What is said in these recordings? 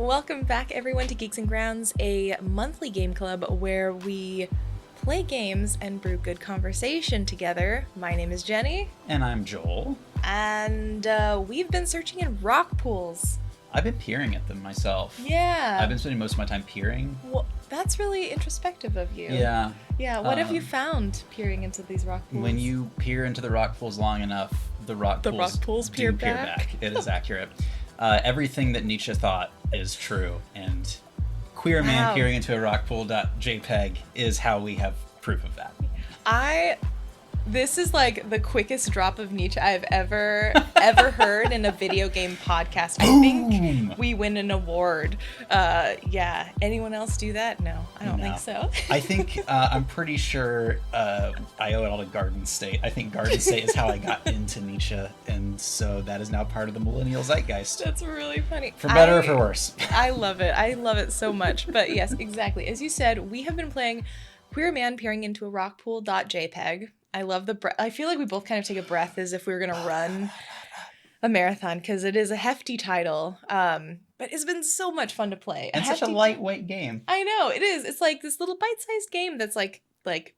Welcome back, everyone, to Geeks and Grounds, a monthly game club where we play games and brew good conversation together. My name is Jenny. And I'm Joel. And we've been searching in rock pools. I've been peering at them myself. Yeah. I've been spending most of my time peering. Well, that's really introspective of you. Yeah. Yeah, what have you found peering into these rock pools? When you peer into the rock pools long enough, the rock pools peer back. It is accurate. Everything that Nietzsche thought is true, and queer man peering into a rock pool.jpg is how we have proof of that. This is like the quickest drop of Nietzsche I've ever heard in a video game podcast. I think we win an award. Yeah. Anyone else do that? No, I don't think so. I think I'm pretty sure I owe it all to Garden State. I think Garden State is how I got into Nietzsche, and so that is now part of the millennial zeitgeist. That's really funny. For better or for worse. I love it. I love it so much. But yes, exactly. As you said, we have been playing Queer Man Peering into a Rock Pool.jpg. I love the breath. I feel like we both kind of take a breath as if we were going to run a marathon because it is a hefty title. But it's been so much fun to play. And such a lightweight game. I know, it is. It's like this little bite-sized game that's like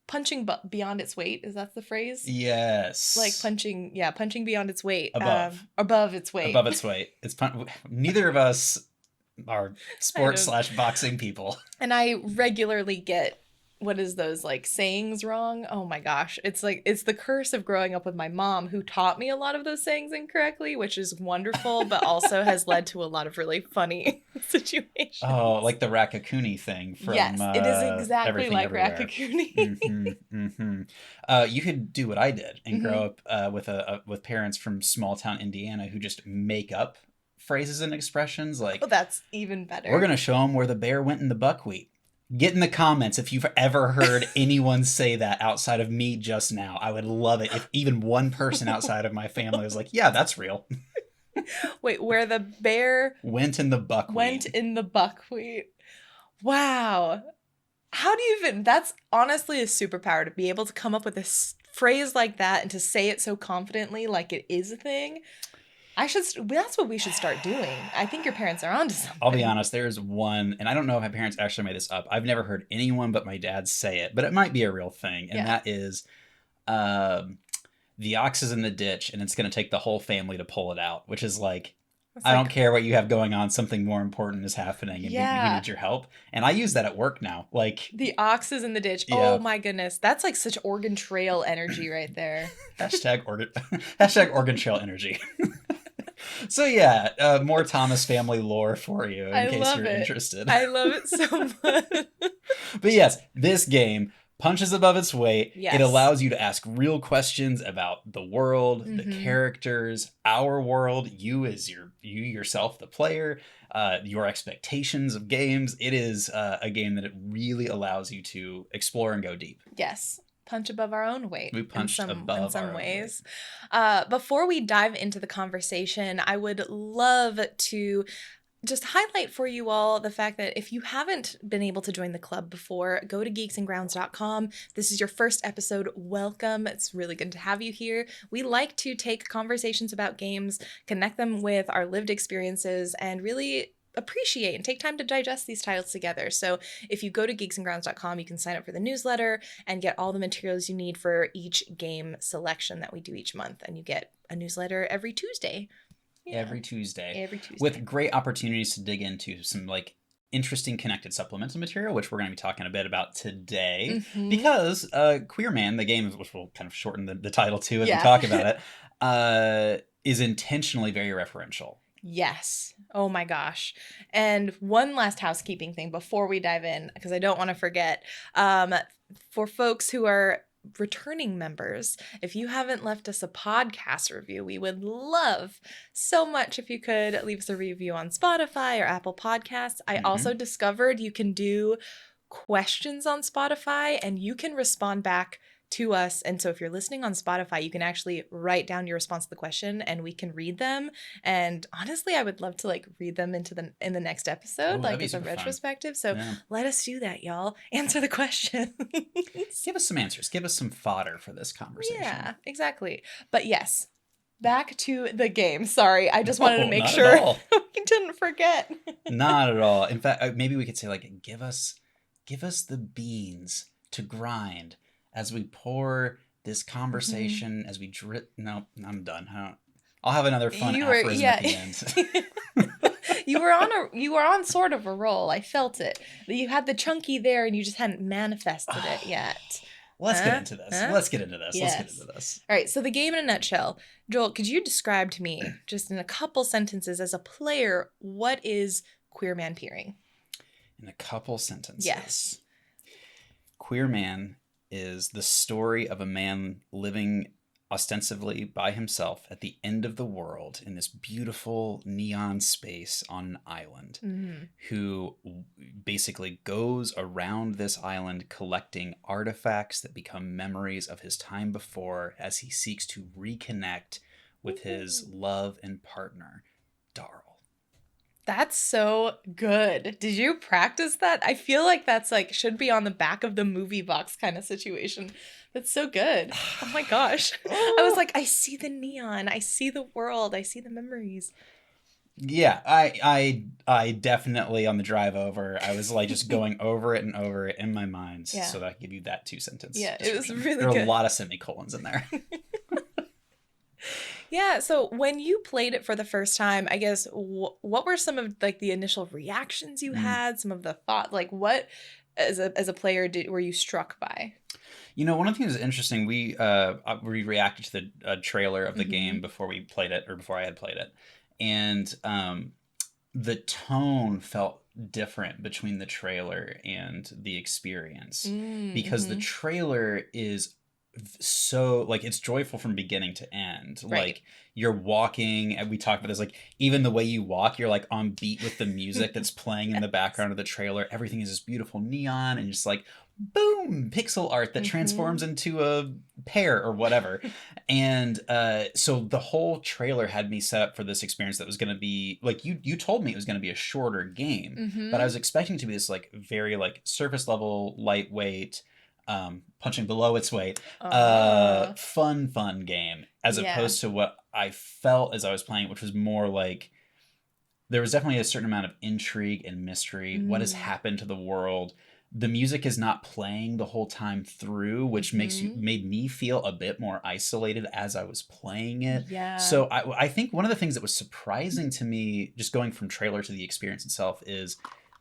punching beyond its weight. Is that the phrase? Yes. Like punching beyond its weight. Above its weight. Above its weight. Neither of us are sports/boxing people. And I regularly get what is those like sayings wrong? Oh my gosh. It's the curse of growing up with my mom who taught me a lot of those sayings incorrectly, which is wonderful, but also has led to a lot of really funny situations. Oh, like the Rakakuni thing from Yes, it is exactly like Rakakuni. You could do what I did and grow up with parents from small town Indiana who just make up phrases and expressions like, well, that's even better. We're going to show them where the bear went in the buckwheat. Get in the comments if you've ever heard anyone say that outside of me just now. I would love it if even one person outside of my family was like, yeah, that's real. Wait, where the bear went in the buckwheat. Wow. How do you even, that's honestly a superpower to be able to come up with a phrase like that and to say it so confidently like it is a thing. That's what we should start doing. I think your parents are onto something. I'll be honest, there's one, and I don't know if my parents actually made this up. I've never heard anyone but my dad say it, but it might be a real thing. And that is, the ox is in the ditch and it's going to take the whole family to pull it out, which is like, I don't care what you have going on. Something more important is happening and we need your help. And I use that at work now. Like the ox is in the ditch. Yeah. Oh my goodness. That's like such Oregon Trail energy right there. Hashtag Oregon Trail energy. So yeah, more Thomas family lore for you in case you're interested. I love it so much. But yes, this game punches above its weight. Yes. It allows you to ask real questions about the world, the characters, our world, you yourself, the player, your expectations of games. It is a game that it really allows you to explore and go deep. Yes. Punch above our own weight. We punched above in some ways. Before we dive into the conversation, I would love to just highlight for you all the fact that if you haven't been able to join the club before, go to geeksandgrounds.com. This is your first episode. Welcome. It's really good to have you here. We like to take conversations about games, connect them with our lived experiences, and really appreciate and take time to digest these titles together. So if you go to geeksandgrounds.com, you can sign up for the newsletter and get all the materials you need for each game selection that we do each month. And you get a newsletter every Tuesday. Yeah. Every Tuesday. With great opportunities to dig into some like interesting connected supplemental material, which we're going to be talking a bit about today. Because Queer Man, the game, which we'll kind of shorten the title to as we talk about it, is intentionally very referential. Yes. Oh my gosh. And one last housekeeping thing before we dive in, because I don't want to forget, for folks who are returning members, if you haven't left us a podcast review, we would love so much if you could leave us a review on Spotify or Apple Podcasts. I also discovered you can do questions on Spotify and you can respond back to us. And so if you're listening on Spotify, you can actually write down your response to the question and we can read them. And honestly, I would love to like read them in the next episode, like as a retrospective. So let us do that, y'all. Answer the question. Give us some answers. Give us some fodder for this conversation. Yeah, exactly. But yes, back to the game. Sorry, I just wanted to make not sure at all. we didn't forget. Not at all. In fact, maybe we could say like, give us the beans to grind as we pour this conversation, as we drip. No, I'm done. I'll have another fun aphorism at the end. You were on sort of a roll. I felt it. You had the chunky there, and you just hadn't manifested it yet. Let's get into this. Yes. Let's get into this. All right. So the game in a nutshell, Joel, could you describe to me, just in a couple sentences, as a player, what is Queer Man Peering? In a couple sentences. Yes. Queer Man is the story of a man living ostensibly by himself at the end of the world in this beautiful neon space on an island, who basically goes around this island collecting artifacts that become memories of his time before as he seeks to reconnect with his love and partner, Darl. That's so good. Did you practice that? I feel like that's like should be on the back of the movie box kind of situation. That's so good. Oh my gosh. I was like, I see the neon. I see the world. I see the memories. Yeah, I definitely on the drive over, I was like just going over it and over it in my mind so that I could give you that 2-sentence. Yeah, it was really good. There are a lot of semicolons in there. Yeah, so when you played it for the first time, I guess, what were some of like the initial reactions you had, some of the thought, like what as a player were you struck by? You know, one of the things that's interesting, we reacted to the trailer of the game before we played it, or before I had played it, and the tone felt different between the trailer and the experience, because the trailer is so like it's joyful from beginning to end. Right. Like you're walking, and we talked about this, like even the way you walk, you're like on beat with the music that's playing in the background of the trailer. Everything is this beautiful neon and just like boom, pixel art that transforms into a pear or whatever. And so the whole trailer had me set up for this experience that was going to be like, you told me it was going to be a shorter game, but I was expecting it to be this like very like surface level, lightweight, punching below its weight, fun game, as opposed to what I felt as I was playing, which was more like there was definitely a certain amount of intrigue and mystery. What has happened to the world? The music is not playing the whole time through, which made me feel a bit more isolated as I was playing it. Yeah. So I think one of the things that was surprising to me, just going from trailer to the experience itself, is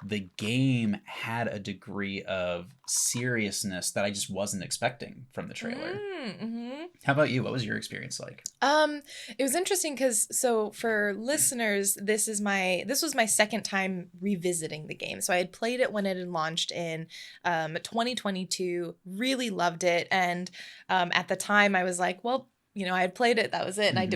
the game had a degree of seriousness that I just wasn't expecting from the trailer. How about you? What was your experience like? It was interesting because, so for listeners, this was my second time revisiting the game. So I had played it when it had launched in 2022, really loved it. And at the time I was like, well, you know, I had played it, that was it. And I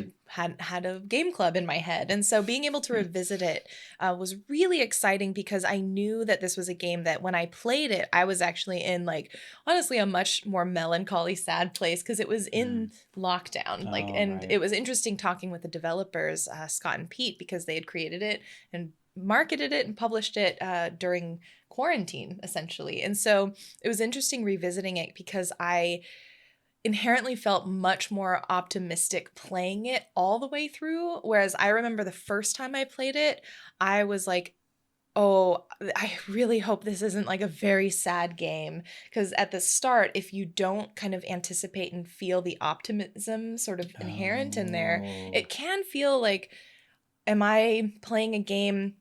had a game club in my head. And so being able to revisit it was really exciting, because I knew that this was a game that when I played it, I was actually in like, honestly, a much more melancholy, sad place, because it was in lockdown. It was interesting talking with the developers, Scott and Pete, because they had created it and marketed it and published it during quarantine, essentially. And so it was interesting revisiting it, because I inherently felt much more optimistic playing it all the way through. Whereas I remember the first time I played it, I was like, oh, I really hope this isn't like a very sad game. Because at the start, if you don't kind of anticipate and feel the optimism sort of inherent in there, it can feel like, am I playing a game?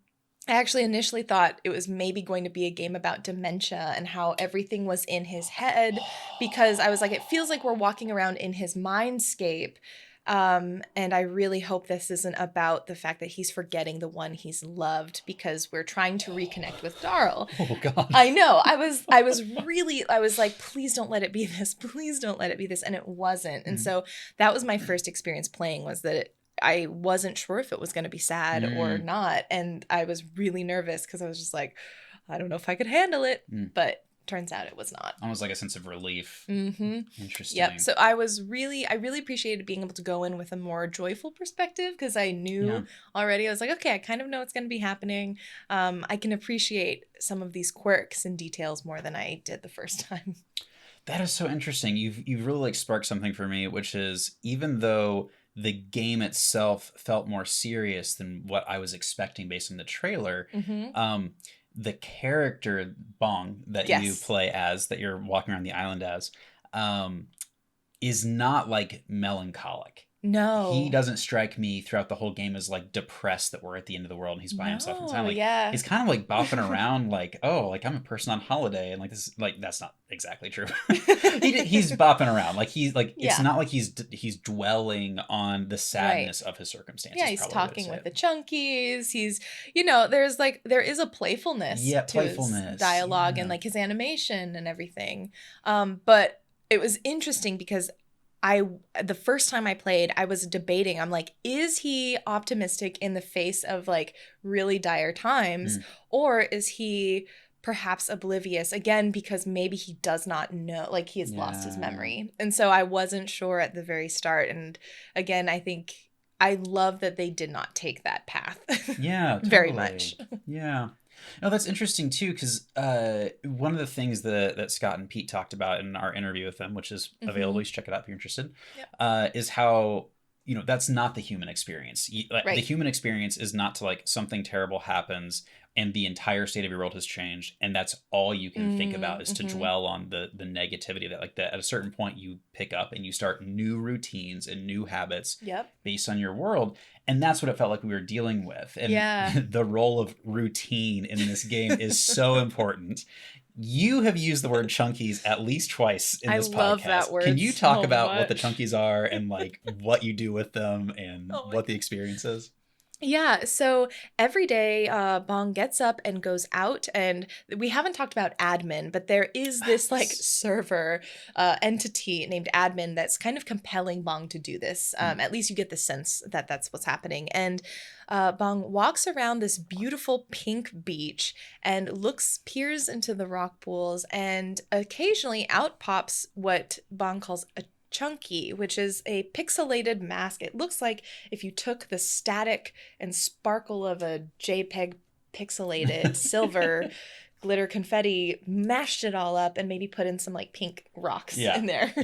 I actually initially thought it was maybe going to be a game about dementia and how everything was in his head, because I was like, it feels like we're walking around in his mindscape. And I really hope this isn't about the fact that he's forgetting the one he's loved, because we're trying to reconnect with Darl. Oh God. I know. I was like, please don't let it be this. Please don't let it be this. And it wasn't. And so that was my first experience playing, was that I wasn't sure if it was going to be sad or not. And I was really nervous, because I was just like, I don't know if I could handle it. But turns out it was not. Almost like a sense of relief. Interesting. Yep. So I really appreciated being able to go in with a more joyful perspective, because I knew already, I was like, okay, I kind of know what's going to be happening. I can appreciate some of these quirks and details more than I did the first time. That is so interesting. You've really like sparked something for me, which is, even though the game itself felt more serious than what I was expecting based on the trailer. The character Bong that you play as, that you're walking around the island as, is not like melancholic. No. He doesn't strike me throughout the whole game as like depressed that we're at the end of the world and he's by himself. And like, he's kind of like bopping around like, oh, like I'm a person on holiday. And like, this, like, that's not exactly true. He's bopping around. Like he's like, it's not like he's dwelling on the sadness of his circumstances. Yeah, he's talking with the chunkies. He's, you know, there is a playfulness to his dialogue and like his animation and everything. But it was interesting because the first time I played, I was debating. I'm like, is he optimistic in the face of like really dire times, or is he perhaps oblivious again because maybe he does not know, like he has lost his memory? And so I wasn't sure at the very start. And again, I think I love that they did not take that path. Yeah, totally. Very much. Yeah. No, that's interesting too, because one of the things that Scott and Pete talked about in our interview with them, which is available, you should check it out if you're interested, is how, you know, that's not the human experience. The human experience is not to like something terrible happens and the entire state of your world has changed, and that's all you can think about is to dwell on the negativity of that. Like that, at a certain point, you pick up and you start new routines and new habits based on your world. And that's what it felt like we were dealing with. And the role of routine in this game is so important. You have used the word chunkies at least twice in this podcast. I love that word. Can you talk about what the chunkies are and like what you do with them and what the experience is? Yeah, so every day Bong gets up and goes out, and we haven't talked about admin, but there is this like server entity named admin that's kind of compelling Bong to do this. At least you get the sense that that's what's happening. And Bong walks around this beautiful pink beach and peers into the rock pools, and occasionally out pops what Bong calls a chunky, which is a pixelated mask. It looks like if you took the static and sparkle of a JPEG pixelated silver glitter confetti, mashed it all up, and maybe put in some like pink rocks in there.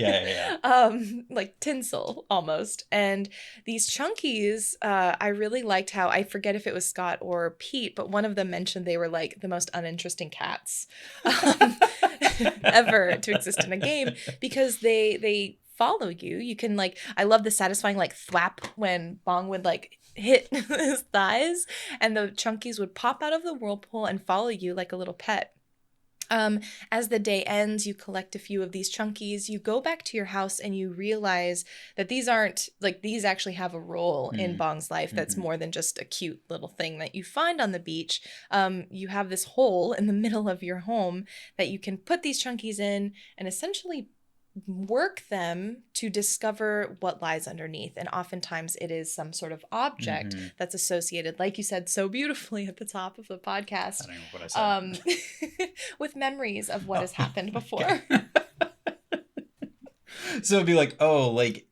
Like tinsel almost. And these chunkies, I really liked how, I forget if it was Scott or Pete, but one of them mentioned they were like the most uninteresting cats ever to exist in a game, because they follow you. You can like, I love the satisfying like thwap when Bong would like hit his thighs and the chunkies would pop out of the whirlpool and follow you like a little pet. As the day ends, you collect a few of these chunkies, you go back to your house and you realize that these actually have a role in Bong's life that's more than just a cute little thing that you find on the beach. You have this hole in the middle of your home that you can put these chunkies in and essentially work them to discover what lies underneath. And oftentimes it is some sort of object that's associated, like you said so beautifully at the top of the podcast, I don't know what I said. with memories of what has happened before. So it'd be like, oh, like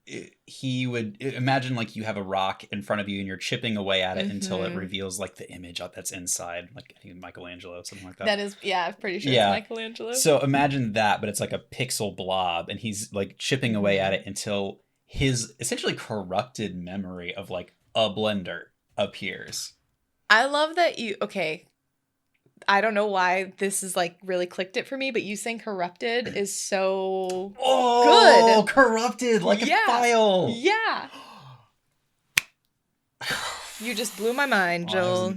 he would imagine like you have a rock in front of you and you're chipping away at it until it reveals like the image that's inside, like I think Michelangelo, something like that. That is, I'm pretty sure it's Michelangelo. So imagine that, but it's like a pixel blob, and he's like chipping away at it until his essentially corrupted memory of like a blender appears. I love that I don't know why this is like really clicked it for me, but you saying corrupted is so good. Corrupted like a file. Yeah. You just blew my mind, Joel.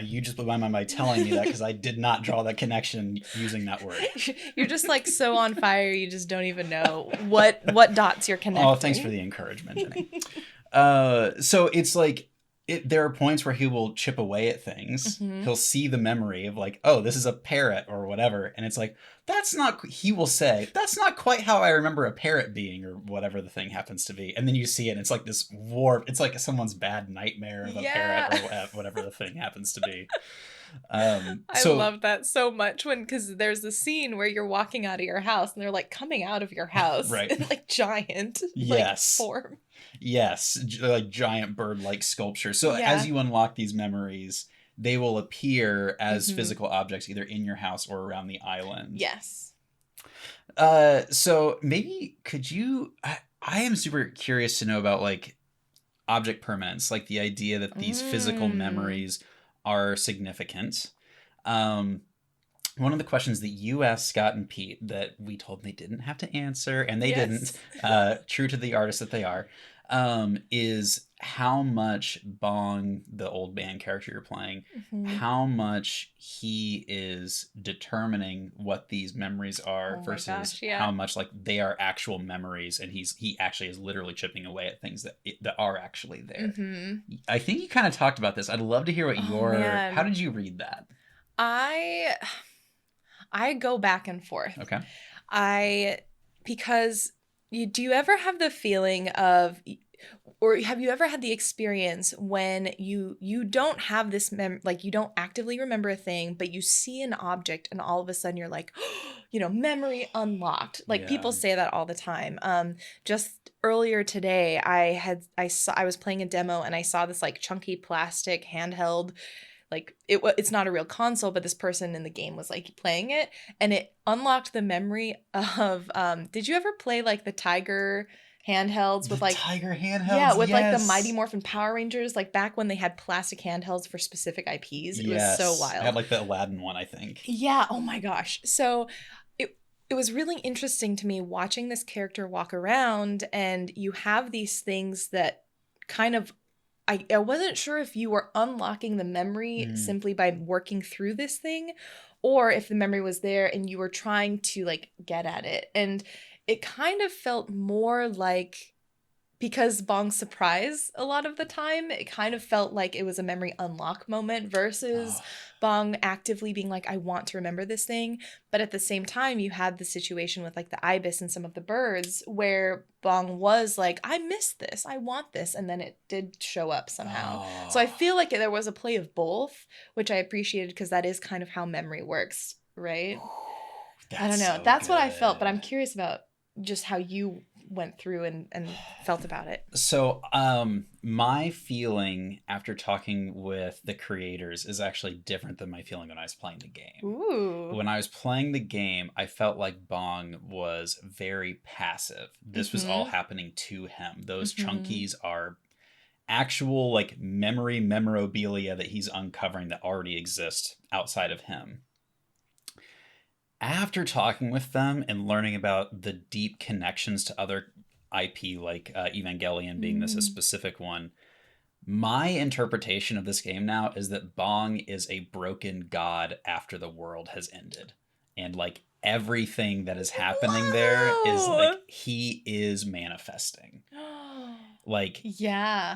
You just blew my mind by telling me that, because I did not draw that connection using that word. You're just like so on fire, you just don't even know what dots you're connecting. Oh, thanks for the encouragement, Jenny. So it's like, there are points where he will chip away at things. He'll see the memory of like, oh, this is a parrot or whatever. And it's like, he will say, that's not quite how I remember a parrot being, or whatever the thing happens to be. And then you see it and it's like this warp. It's like someone's bad nightmare of a parrot or whatever the thing happens to be. I love that so much because there's a scene where you're walking out of your house and they're like coming out of your house in like giant like form. Yes, like giant bird-like sculptures. So as you unlock these memories, they will appear as physical objects either in your house or around the island. Yes. So maybe could you... I am super curious to know about like object permanence, like the idea that these physical memories are significant. One of the questions that you asked Scott and Pete that we told them they didn't have to answer, and they didn't, true to the artists that they are, is how much Bong, the old band character you're playing, how much he is determining what these memories are versus how much like they are actual memories, and he actually is literally chipping away at things that are actually there. I think you kind of talked about this. I'd love to hear what how did you read that? I go back and forth. Okay. Because do you ever have the feeling of, or have you ever had the experience when you don't have this like you don't actively remember a thing, but you see an object and all of a sudden you're like, memory unlocked. Like people say that all the time. Just earlier today, I was playing a demo and I saw this like chunky plastic handheld. Like it's not a real console, but this person in the game was like playing it, and it unlocked the memory of. Did you ever play like the Tiger handhelds with like Tiger handhelds? Yeah, with like the Mighty Morphin Power Rangers, like back when they had plastic handhelds for specific IPs. It was so wild. I had like the Aladdin one, I think. Yeah. Oh my gosh. So it was really interesting to me watching this character walk around, and you have these things that kind of. I wasn't sure if you were unlocking the memory simply by working through this thing, or if the memory was there and you were trying to like get at it. And it kind of felt more like, because Bong's surprise a lot of the time, it kind of felt like it was a memory unlock moment versus Bong actively being like, I want to remember this thing. But at the same time, you had the situation with like the ibis and some of the birds where Bong was like, I missed this, I want this. And then it did show up somehow. So I feel like there was a play of both, which I appreciated because that is kind of how memory works, right? I don't know. So that's what I felt, but I'm curious about just how you went through and felt about it. So my feeling after talking with the creators is actually different than my feeling when I was playing the game. Ooh. When I was playing the game, I felt like Bong was very passive. This was all happening to him. Those chunkies are actual like memorabilia that he's uncovering that already exist outside of him. After talking with them and learning about the deep connections to other IP, like Evangelion being this a specific one, my interpretation of this game now is that Bong is a broken god after the world has ended. And like everything that is happening there is like he is manifesting. Like,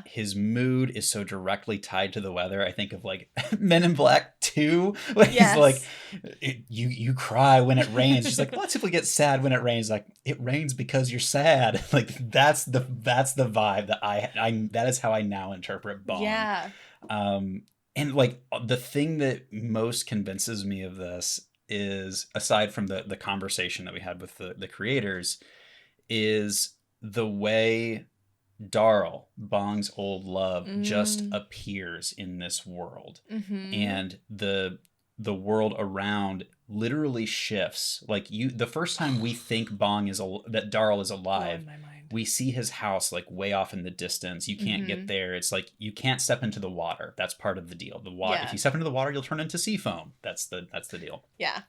his mood is so directly tied to the weather. I think of like Men in Black 2. Like, he's like, you cry when it rains. She's like, let's simply get sad when it rains. Like, it rains because you're sad. Like, that's the vibe that that is how I now interpret Bong. Yeah. And like the thing that most convinces me of this is, aside from the conversation that we had with the creators, is the way Darl, Bong's old love, just appears in this world. And the world around literally shifts. Like the first time we think that Darl is alive, we see his house like way off in the distance. You can't get there. It's like you can't step into the water. That's part of the deal. The water. If you step into the water, you'll turn into sea foam. That's the deal. Yeah.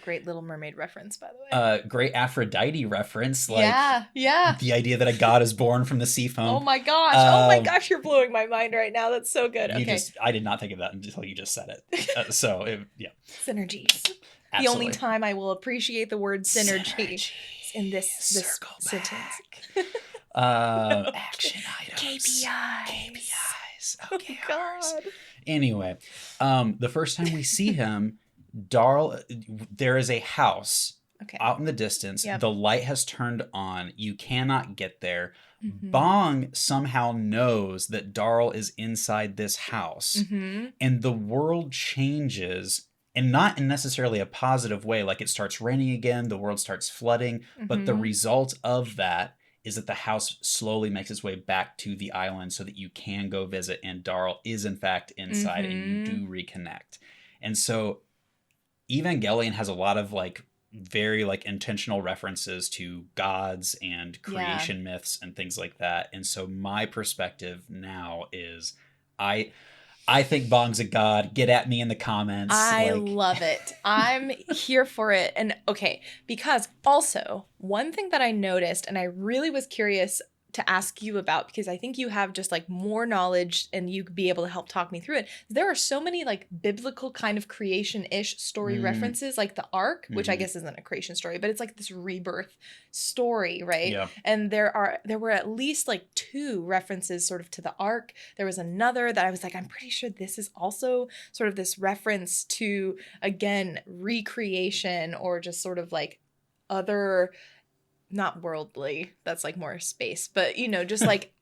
Great Little Mermaid reference, by the way. Great Aphrodite reference. Like, yeah. The idea that a god is born from the sea foam. Oh my gosh, you're blowing my mind right now. That's so good. Okay. I did not think of that until you just said it. Synergies. Absolutely. The only time I will appreciate the word synergy is in this sentence. Action items. KPIs. Okay. Oh God. Anyway, the first time we see him, Darl, there is a house out in the distance. The light has turned on. You cannot get there. Bong somehow knows that Darl is inside this house. And the world changes, and not in necessarily a positive way. Like, it starts raining again, the world starts flooding. But the result of that is that the house slowly makes its way back to the island so that you can go visit, and Darl is in fact inside, and you do reconnect. And so Evangelion has a lot of like very like intentional references to gods and creation myths and things like that. And so my perspective now is I I think Bong's a god. Get at me in the comments. I love it. I'm here for it. And okay, because also one thing that I noticed and I really was curious to ask you about, because I think you have just like more knowledge and you could be able to help talk me through it. There are so many like biblical kind of creation-ish story references, like the Ark, which I guess isn't a creation story, but it's like this rebirth story, right? Yeah. And there were at least like 2 references sort of to the Ark. There was another that I was like, I'm pretty sure this is also sort of this reference to, again, recreation or just sort of like other, not worldly, that's like more space, but you know, just like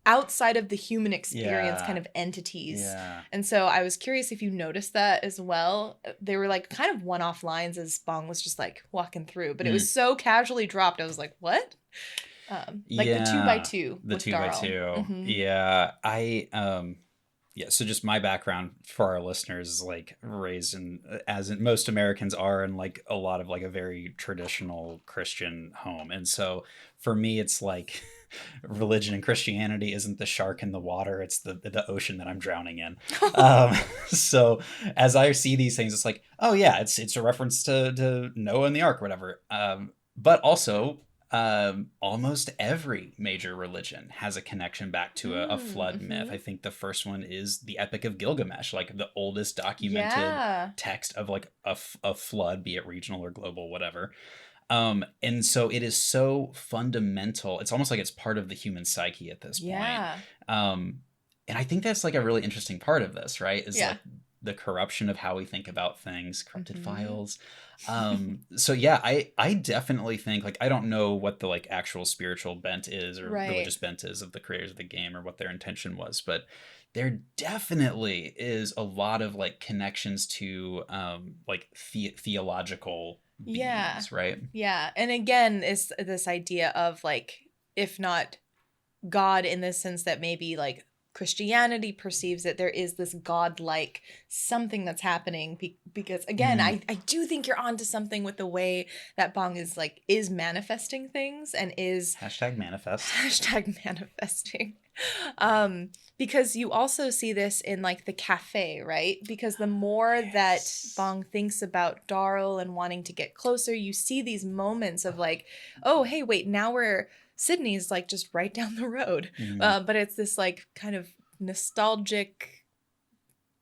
outside of the human experience kind of entities. Yeah. And so I was curious if you noticed that as well. They were like kind of one-off lines as Bong was just like walking through, but it was so casually dropped. I was like, what? Like the 2x2 the with 2x2. Darl. Yeah. Yeah, so just my background for our listeners is like raised in, as in most Americans are, in like a lot of like a very traditional Christian home. And so for me, it's like religion and Christianity isn't the shark in the water, it's the ocean that I'm drowning in. So as I see these things, it's like, oh yeah, it's a reference to Noah and the Ark or whatever. But also almost every major religion has a connection back to a flood myth. I think the first one is the Epic of Gilgamesh, like the oldest documented text of like a flood, be it regional or global, whatever. And so it is so fundamental. It's almost like it's part of the human psyche at this point. And I think that's like a really interesting part of this, right? Is like the corruption of how we think about things, corrupted files. So yeah, I definitely think, like, I don't know what the like actual spiritual bent is or religious bent is of the creators of the game or what their intention was, but there definitely is a lot of like connections to like theological beings, right? Yeah. And again, it's this idea of like, if not God in the sense that maybe like Christianity perceives it, there is this godlike something that's happening because again, I do think you're onto something with the way that Bong is manifesting things and is #manifesting. Because you also see this in like the Café, right? Because the more that Bong thinks about Darl and wanting to get closer, you see these moments of like, oh, hey, wait, now Sydney's like just right down the road. But it's this like kind of nostalgic,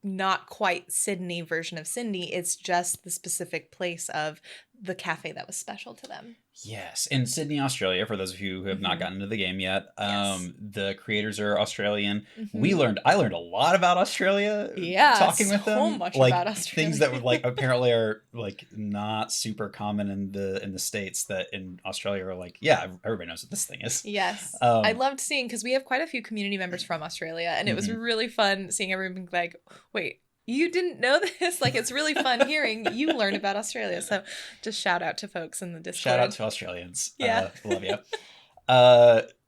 not quite Sydney version of Sydney. It's just the specific place of the Café that was special to them. Yes. In Sydney, Australia, for those of you who have not gotten into the game yet, the creators are Australian. I learned a lot about Australia talking with them. So much about Australia. Things that like apparently are like not super common in the States, that in Australia are like, yeah, everybody knows what this thing is. Yes. I loved seeing, because we have quite a few community members from Australia, and it was really fun seeing everyone like, wait, you didn't know this? Like, it's really fun hearing you learn about Australia. So just shout out to folks in the Discord. Shout out to Australians. Yeah. Love you.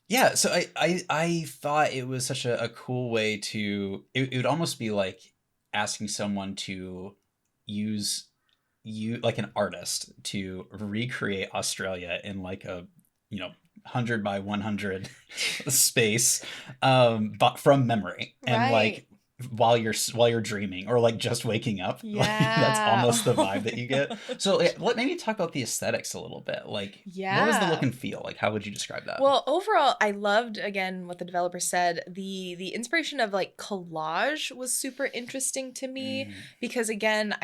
Yeah, so I thought it was such a cool way to, it would almost be like asking someone to use you like an artist to recreate Australia in like a 100 by 100 space, but from memory, and like while you're dreaming or like just waking up. Like, that's almost the vibe that you get. So let maybe talk about the aesthetics a little bit. Like, what was the look and feel? Like, how would you describe that? Well, overall, I loved, again, what the developer said. The inspiration of like collage was super interesting to me because, again,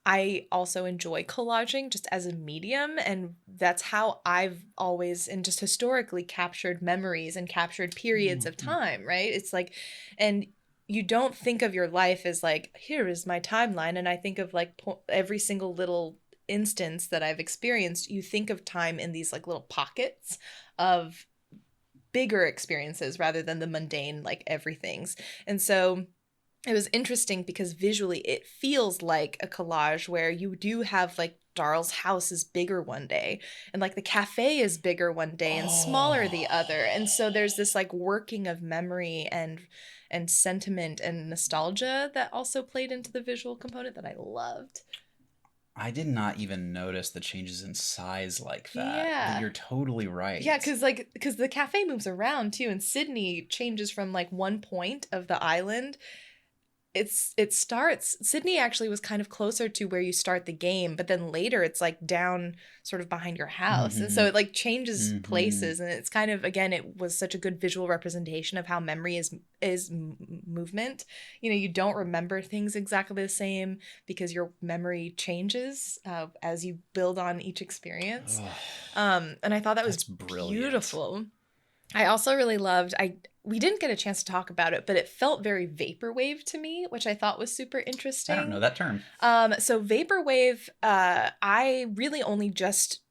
I also enjoy collaging just as a medium, and that's how I've always and just historically captured memories and captured periods of time, right? It's like, and you don't think of your life as like, here is my timeline, and I think of like every single little instance that I've experienced, you think of time in these like little pockets of bigger experiences rather than the mundane like everything's. And so it was interesting because visually it feels like a collage where you do have like Darl's house is bigger one day and like the Café is bigger one day and smaller the other. And so there's this like working of memory and sentiment and nostalgia that also played into the visual component that I loved. I did not even notice the changes in size like that. Yeah. But you're totally right. Yeah, because the cafe moves around too, and Sydney changes from like one point of the island. It starts, Sydney actually was kind of closer to where you start the game, but then later it's like down sort of behind your house. And so it like changes places, and it's kind of, again, it was such a good visual representation of how memory is movement. You know, you don't remember things exactly the same because your memory changes as you build on each experience. And I thought that was beautiful. I also really loved, we didn't get a chance to talk about it, but it felt very vaporwave to me, which I thought was super interesting. I don't know that term. So vaporwave, I really only just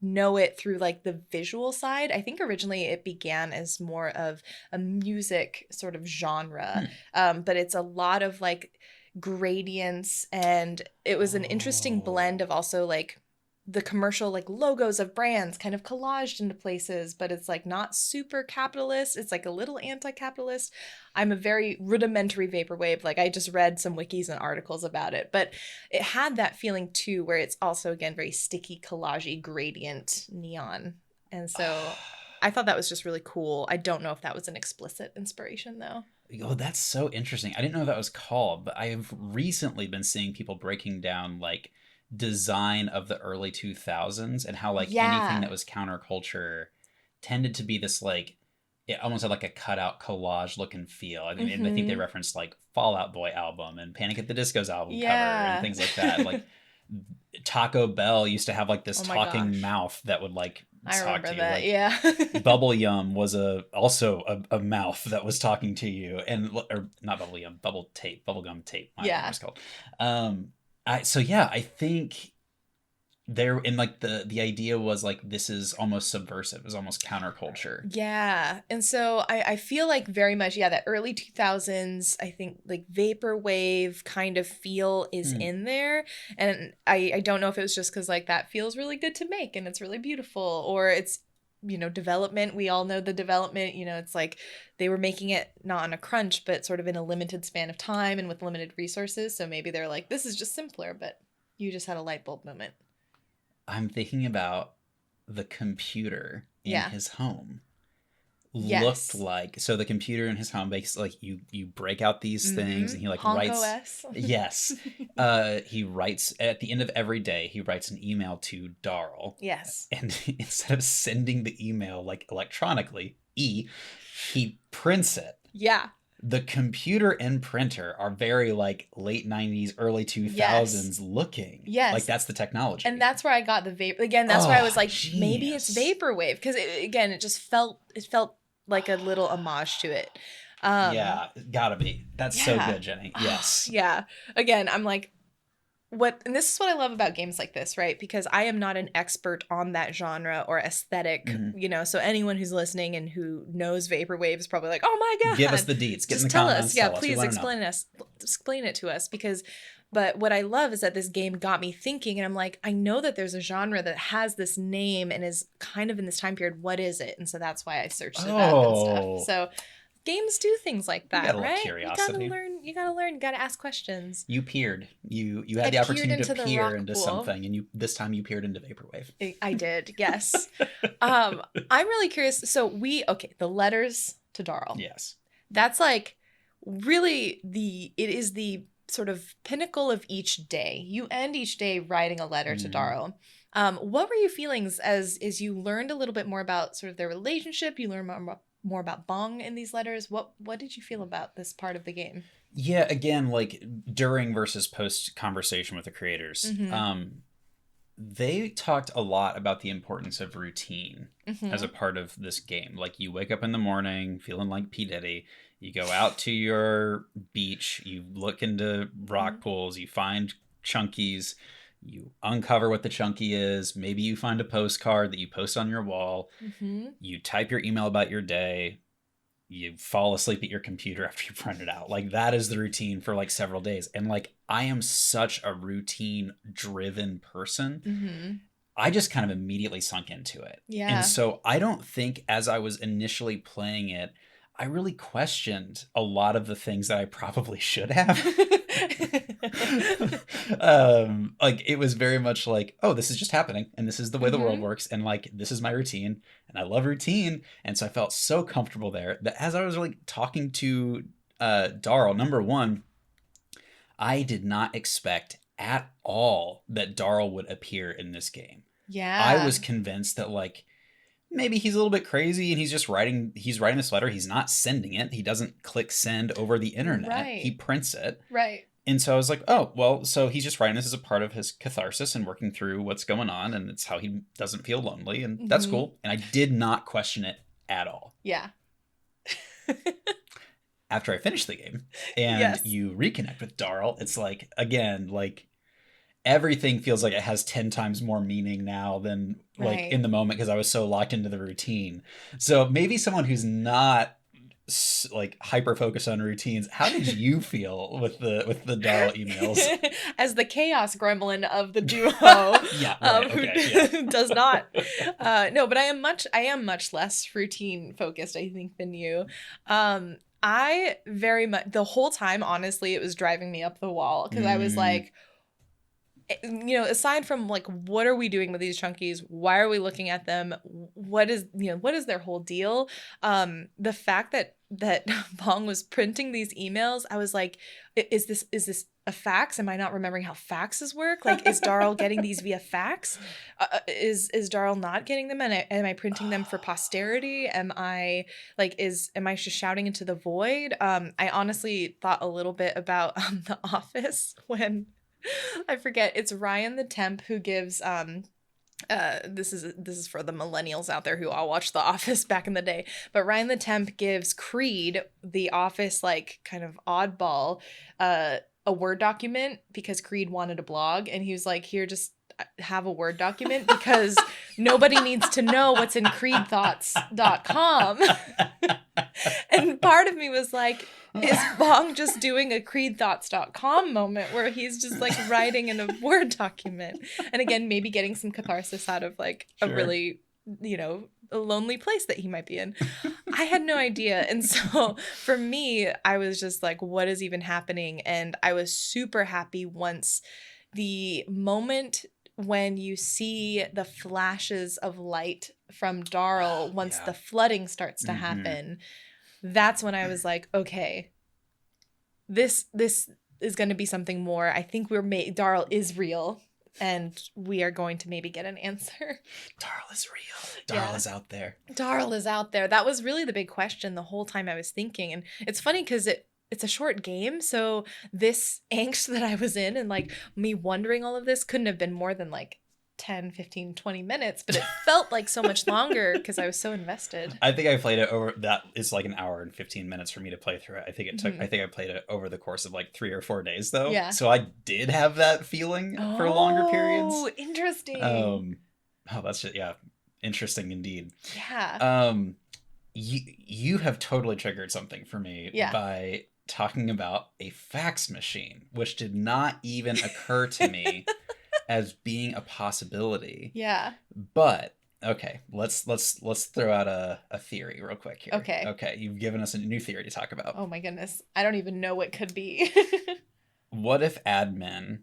know it through like the visual side. I think originally it began as more of a music sort of genre, but it's a lot of like gradients, and it was an interesting blend of also like the commercial like logos of brands kind of collaged into places, but it's like not super capitalist. It's like a little anti-capitalist. I'm a very rudimentary vaporwave. Like I just read some wikis and articles about it, but it had that feeling too, where it's also, again, very sticky, collagey, gradient neon. And so I thought that was just really cool. I don't know if that was an explicit inspiration though. Oh, that's so interesting. I didn't know that was called, but I've recently been seeing people breaking down like design of the early 2000s and how like anything that was counterculture tended to be this like, it almost had like a cutout collage look and feel. I mean, I think they referenced like Fall Out Boy album and Panic at the Disco's album cover and things like that. Like Taco Bell used to have like this talking mouth that would like talk to you. That, like, yeah. Bubble Yum was also a mouth that was talking to you, and or not Bubble Yum, Bubble Gum Tape. It's called. I think there, and like the idea was like this is almost subversive, is almost counterculture. Yeah. And so I feel like very much, that early 2000s, I think like vaporwave kind of feel is in there. And I don't know if it was just because like that feels really good to make and it's really beautiful, or it's, development. We all know the development, it's like they were making it not on a crunch, but sort of in a limited span of time and with limited resources. So maybe they're like, this is just simpler, but you just had a light bulb moment. I'm thinking about the computer in his home. Looked like, so the computer in his home makes like you break out these things and he like writes OS. Yes. He writes at the end of every day, he writes an email to Darl. Yes. And instead of sending the email like electronically, he prints it. Yeah. The computer and printer are very like late 90s, early 2000s looking. Yes. Like that's the technology. And that's where I got the vapor. Again, that's where I was like, maybe it's vaporwave. Because it just felt like a little homage to it. Gotta be. That's so good, Jenny. Yes. Yeah. Again, I'm like, and this is what I love about games like this, right? Because I am not an expert on that genre or aesthetic, so anyone who's listening and who knows vaporwave is probably like, oh my God. Give us the deets. Get just in the tell comments. us. Yeah, please explain it to us, but what I love is that this game got me thinking, and I'm like, I know that there's a genre that has this name and is kind of in this time period. What is it? And so that's why I searched it up and stuff. So games do things like that, right? Curiosity. You gotta learn. You gotta ask questions. You peered. You had the opportunity to peer into something, and this time you peered into vaporwave. I did, yes. I'm really curious. So the letters to Darl. Yes. That's like really it is the sort of pinnacle of each day. You end each day writing a letter to Darl. What were your feelings as you learned a little bit more about sort of their relationship? You learned more about Bong in these letters. What did you feel about this part of the game? Yeah, again, like during versus post conversation with the creators, they talked a lot about the importance of routine as a part of this game. Like you wake up in the morning feeling like P. Diddy, you go out to your beach, you look into rock pools, you find chunkies, you uncover what the chunky is, maybe you find a postcard that you post on your wall, you type your email about your day, you fall asleep at your computer after you print it out. Like that is the routine for like several days. And like I am such a routine driven person. I just kind of immediately sunk into it. Yeah. And so I don't think as I was initially playing it, I really questioned a lot of the things that I probably should have. Like it was very much like, oh, this is just happening and this is the way the world works, and like this is my routine and I love routine. And so I felt so comfortable there that as I was like talking to Darl, number one, I did not expect at all that Darl would appear in this game. Yeah. I was convinced that like maybe he's a little bit crazy and he's writing this letter. He's not sending it. He doesn't click send over the internet. Right. He prints it. Right. And so I was like, oh, well, so he's just writing this as a part of his catharsis and working through what's going on. And it's how he doesn't feel lonely. And that's cool. And I did not question it at all. Yeah. After I finished the game and you reconnect with Darl, it's like, again, like everything feels like it has 10 times more meaning now than like in the moment, because I was so locked into the routine. So maybe someone who's not like hyper focused on routines, how did you feel with the Darl emails as the chaos gremlin of the duo? Who does not no, but I am much less routine focused, I think, than you. I very much, the whole time, honestly, it was driving me up the wall, because I was like, you know, aside from like, what are we doing with these chunkies? Why are we looking at them? What is their whole deal? The fact that Bong was printing these emails, I was like, is this a fax? Am I not remembering how faxes work? Like, is Darl getting these via fax? Is Darl not getting them? And am I printing them for posterity? Am I just shouting into the void? I honestly thought a little bit about The Office when I forget, it's Ryan the Temp who gives this is for the millennials out there who all watched The Office back in the day, but Ryan the Temp gives Creed, the Office like kind of oddball, a Word document because Creed wanted a blog, and he was like, here, just have a Word document because nobody needs to know what's in creedthoughts.com. And part of me was like, is Bong just doing a creedthoughts.com moment where he's just like writing in a Word document? And again, maybe getting some catharsis out of like a really, a lonely place that he might be in. I had no idea. And so for me, I was just like, what is even happening? And I was super happy once the moment when you see the flashes of light from Darl, once the flooding starts to happen, that's when I was like, okay, this is going to be something more. I think Darl is real, and we are going to maybe get an answer. Darl is real. Darl is out there. Darl is out there. That was really the big question the whole time I was thinking. And it's funny because it's a short game, so this angst that I was in and like me wondering all of this couldn't have been more than like 10, 15, 20 minutes, but it felt like so much longer because I was so invested. I think I played it over, that is like an hour and 15 minutes for me to play through it. I think I played it over the course of like 3 or 4 days though. Yeah. So I did have that feeling for longer periods. Oh, interesting. That's just, interesting indeed. Yeah. You have totally triggered something for me by talking about a fax machine, which did not even occur to me as being a possibility. Yeah. But okay, let's throw out a theory real quick here. Okay. You've given us a new theory to talk about. Oh my goodness. I don't even know what could be. What if admin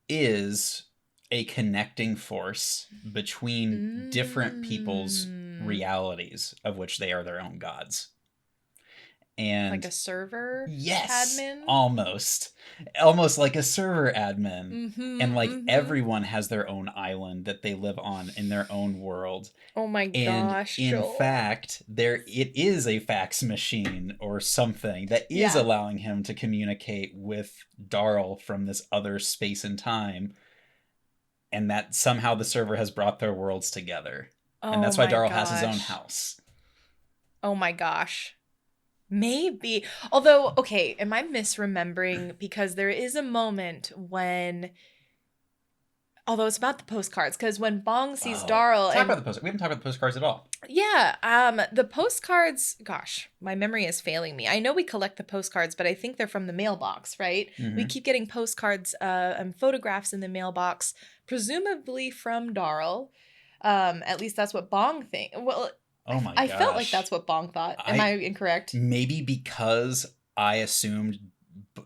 is a connecting force between different people's realities, of which they are their own gods? And like a server admin? Almost like a server admin. And like everyone has their own island that they live on in their own world. Oh my gosh. And in fact, it is a fax machine or something that is allowing him to communicate with Darl from this other space and time. And that somehow the server has brought their worlds together. And that's why Darl has his own house. Oh my gosh. Maybe. Although, okay, am I misremembering? Because there is a moment when, although it's about the postcards, because when Bong sees Darl... Talk about the postcards. We haven't talked about the postcards at all. Yeah. The postcards, gosh, my memory is failing me. I know we collect the postcards, but I think they're from the mailbox, right? Mm-hmm. We keep getting postcards and photographs in the mailbox, presumably from Darl. At least that's what Bong thinks. Well... Oh my I gosh. felt like that's what Bong thought. Am I incorrect? Maybe because I assumed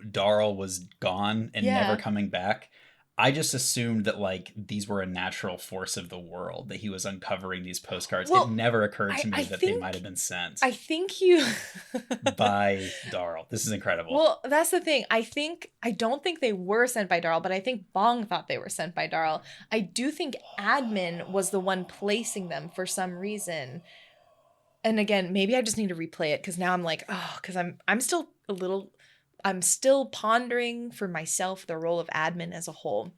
Darl was gone and never coming back. I just assumed that like these were a natural force of the world, that he was uncovering these postcards. Well, it never occurred to me that they might have been sent. I think you by Darl. This is incredible. Well, that's the thing. I don't think they were sent by Darl, but I think Bong thought they were sent by Darl. I do think admin was the one placing them for some reason. And again, maybe I just need to replay it because now I'm like, because I'm still pondering for myself the role of admin as a whole.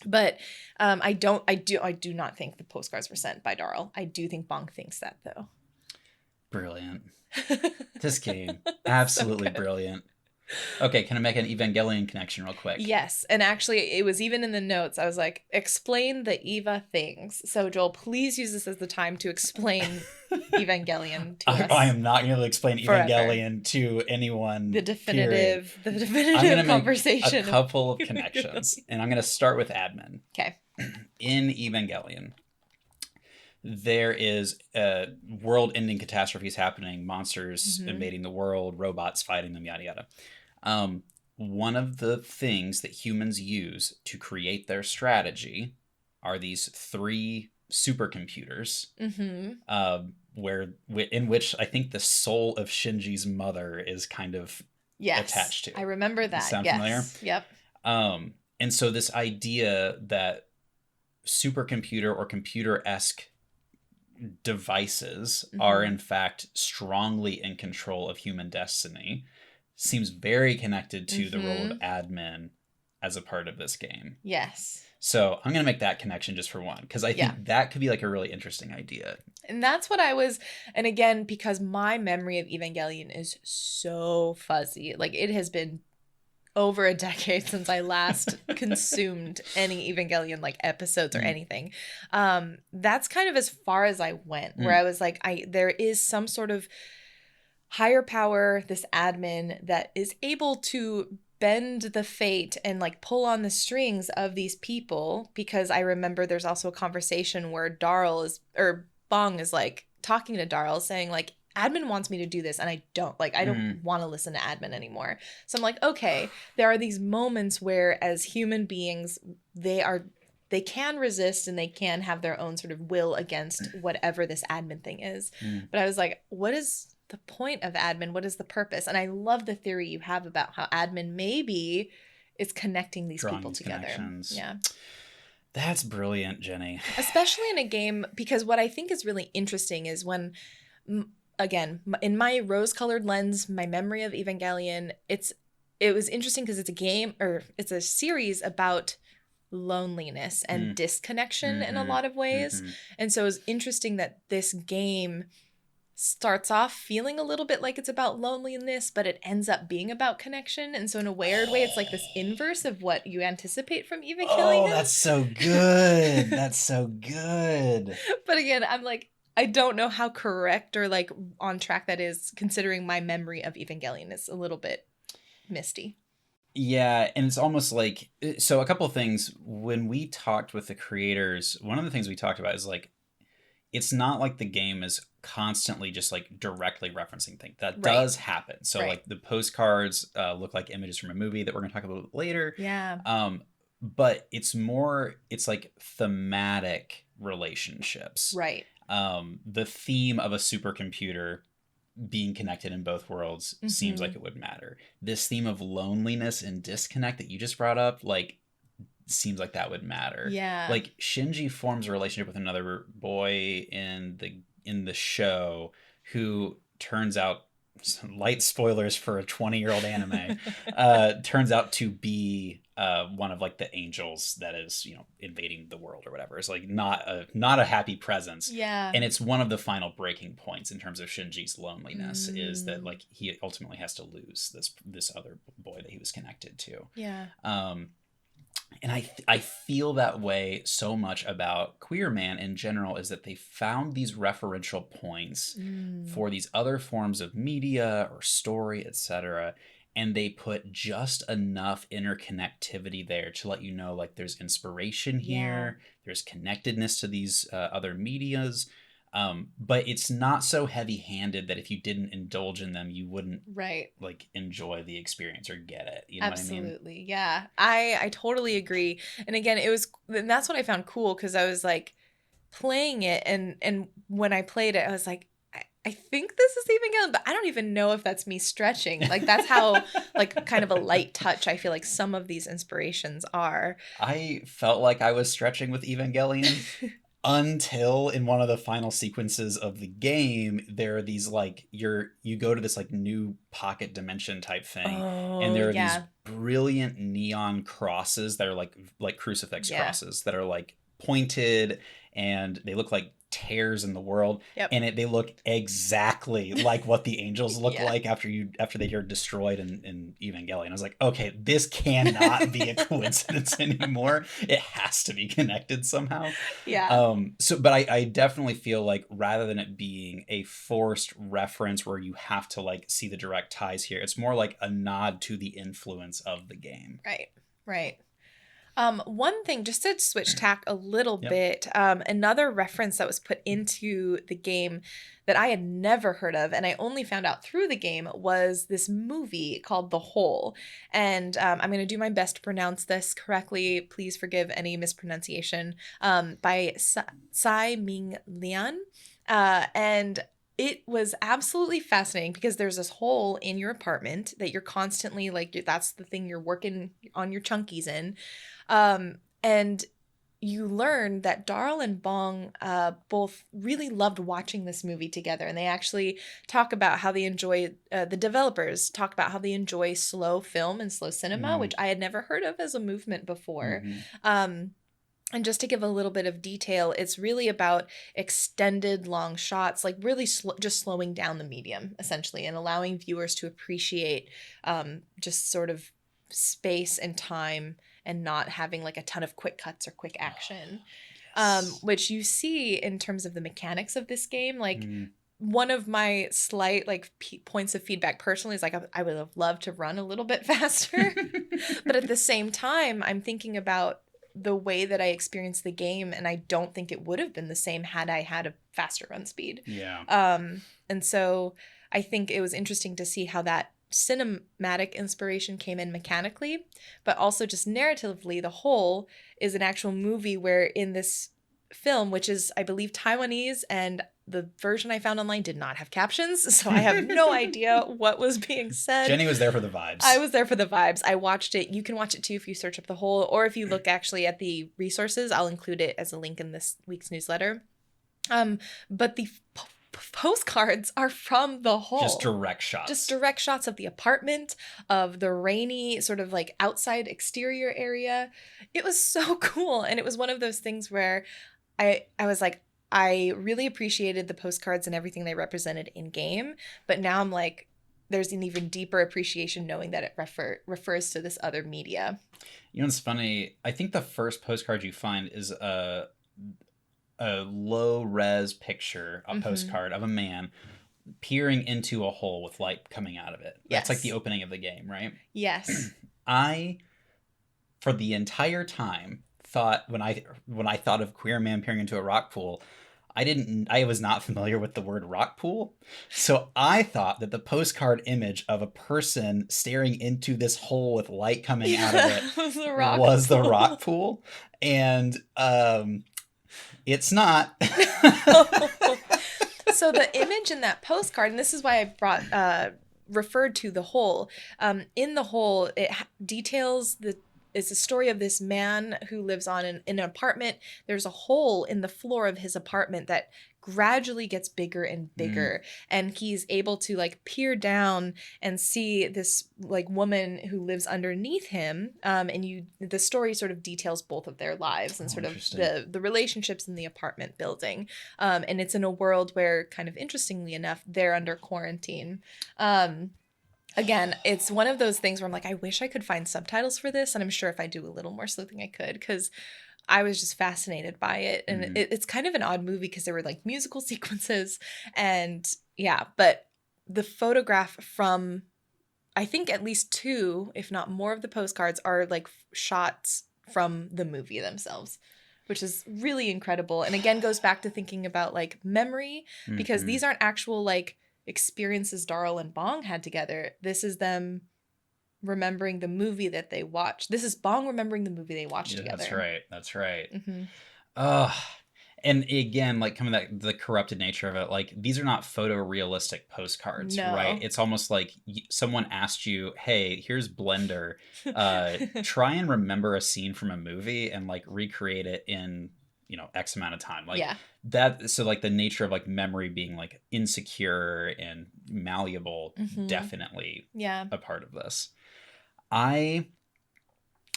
But I do not think the postcards were sent by Darl. I do think Bong thinks that though. Brilliant. This game, absolutely so brilliant. Okay, can I make an Evangelion connection real quick? Yes, and actually it was even in the notes. I was like, explain the Eva things. So Joel, please use this as the time to explain Evangelion to us. I am not going to explain Evangelion to anyone. The definitive conversation. Make a couple of connections, and I'm going to start with admin. Okay. In Evangelion, there is world-ending catastrophes happening, monsters invading the world, robots fighting them, yada yada. One of the things that humans use to create their strategy are these 3 supercomputers, in which I think the soul of Shinji's mother is kind of attached to. I remember that. Sound familiar? Yep. And so this idea that supercomputer or computer-esque devices are in fact strongly in control of human destiny seems very connected to the role of admin as a part of this game. Yes. So I'm going to make that connection just for one, because I think that could be like a really interesting idea. And that's what and again, because my memory of Evangelion is so fuzzy, like it has been over a decade since I last consumed any Evangelion like episodes or anything. That's kind of as far as I went, where I was like, there is some sort of higher power, this admin that is able to bend the fate and like pull on the strings of these people, because I remember there's also a conversation where Bong is like talking to Darl saying like, admin wants me to do this and I don't want to listen to admin anymore. So I'm like, okay, there are these moments where as human beings, they can resist and they can have their own sort of will against whatever this admin thing is. But I was like, what is the point of admin? What is the purpose? And I love the theory you have about how admin maybe is connecting these people together. Yeah. That's brilliant, Jenny. Especially in a game, because what I think is really interesting is when, again, in my rose-colored lens, my memory of Evangelion, it was interesting because it's a game, or it's a series about loneliness and disconnection in a lot of ways. And so it was interesting that this game starts off feeling a little bit like it's about loneliness, but it ends up being about connection. And so in a weird way, it's like this inverse of what you anticipate from Evangelion. Oh, that's so good. That's so good. But again, I'm like, I don't know how correct or like on track that is, considering my memory of Evangelion is a little bit misty. Yeah, and it's almost like, so a couple of things. When we talked with the creators, one of the things we talked about is like, it's not like the game is constantly just like directly referencing things. That does happen. So like the postcards look like images from a movie that we're going to talk about later. Yeah. But it's like thematic relationships. Right. The theme of a supercomputer being connected in both worlds seems like it would matter. This theme of loneliness and disconnect that you just brought up, like, seems like that would matter. Yeah. Like Shinji forms a relationship with another boy in the show who turns out, light spoilers for a 20-year-old anime, turns out to be one of like the angels that is, invading the world or whatever. It's like not a happy presence. Yeah. And it's one of the final breaking points in terms of Shinji's loneliness is that like he ultimately has to lose this other boy that he was connected to. Yeah. And I feel that way so much about Queer Man in general, is that they found these referential points for these other forms of media or story, etc. And they put just enough interconnectivity there to let you know, like, there's inspiration here, there's connectedness to these other medias. But it's not so heavy-handed that if you didn't indulge in them, you wouldn't like enjoy the experience or get it. You know what I mean? Absolutely. Yeah. I totally agree. And again, and that's what I found cool, because I was like playing it, and when I played it, I was like, I think this is Evangelion, but I don't even know if that's me stretching. Like, that's how, like, kind of a light touch I feel like some of these inspirations are. I felt like I was stretching with Evangelion until in one of the final sequences of the game, there are these, like, you go to this, like, new pocket dimension type thing, and there are these brilliant neon crosses that are like crucifix crosses that are, like, pointed, and they look like tears in the world, and they look exactly like what the angels look like after they are destroyed in Evangelion. I was like, okay, this cannot be a coincidence anymore. It has to be connected somehow. But I definitely feel like, rather than it being a forced reference where you have to like see the direct ties here, it's more like a nod to the influence of the game. Right. One thing, just to switch tack a little bit, another reference that was put into the game that I had never heard of, and I only found out through the game, was this movie called The Hole. And I'm going to do my best to pronounce this correctly. Please forgive any mispronunciation. By Tsai Ming Lian. And it was absolutely fascinating, because there's this hole in your apartment that you're constantly, like, that's the thing you're working on your chunkies in. And you learn that Darl and Bong both really loved watching this movie together. And they actually talk about how they enjoy, the developers talk about how they enjoy slow film and slow cinema, which I had never heard of as a movement before. And just to give a little bit of detail, it's really about extended long shots, like really just slowing down the medium, essentially, and allowing viewers to appreciate just sort of space and time, and not having like a ton of quick cuts or quick action, which you see in terms of the mechanics of this game. Like, one of my slight like points of feedback personally is like, I would have loved to run a little bit faster. But at the same time, I'm thinking about the way that I experienced the game, and I don't think it would have been the same had I had a faster run speed. And so I think it was interesting to see how that cinematic inspiration came in mechanically, but also just narratively. The Whole is an actual movie where, in this film, which is, I believe, Taiwanese, and the version I found online did not have captions, so I have no idea what was being said. Jenny was there for the vibes. I was there for the vibes. I watched it. You can watch it too if you search up The Whole, or if you look actually at the resources. I'll include it as a link in this week's newsletter. But the postcards are from The Whole. Just direct shots. Just direct shots of the apartment, of the rainy sort of like outside exterior area. It was so cool. And it was one of those things where I was like, I really appreciated the postcards and everything they represented in game, but now I'm like, there's an even deeper appreciation knowing that it refers to this other media. You know, it's funny. I think the first postcard you find is a low res picture, a postcard of a man peering into a hole with light coming out of it. That's like the opening of the game, right? Yes. I, for the entire time, thought when I thought of queer man peering into a rock pool, I was not familiar with the word rock pool. So I thought that the postcard image of a person staring into this hole with light coming out of it was the rock pool. And it's not. So the image in that postcard, and this is why I referred to The Hole. In The Hole, it details it's a story of this man who lives on in an apartment. There's a hole in the floor of his apartment that gradually gets bigger and bigger. And he's able to like peer down and see this like woman who lives underneath him. And the story sort of details both of their lives and sort of the relationships in the apartment building. And it's in a world where, kind of interestingly enough, they're under quarantine. Again, it's one of those things where I'm like, I wish I could find subtitles for this. And I'm sure if I do a little more sleuthing, I could, because I was just fascinated by it. And it's kind of an odd movie because there were like musical sequences and but the photograph from, I think at least 2, if not more of the postcards are like shots from the movie themselves. which is really incredible. And again, goes back to thinking about like memory, because these aren't actual like experiences Darl and Bong had together. This is them remembering the movie that they watched. This is Bong remembering the movie they watched together. That's right. Ugh. And again, like coming back the corrupted nature of it, like these are not photorealistic postcards, right? It's almost like someone asked you, "Hey, here's Blender. Try and remember a scene from a movie and like recreate it in, X amount of time." Like that. So like the nature of like memory being like insecure and malleable, definitely a part of this.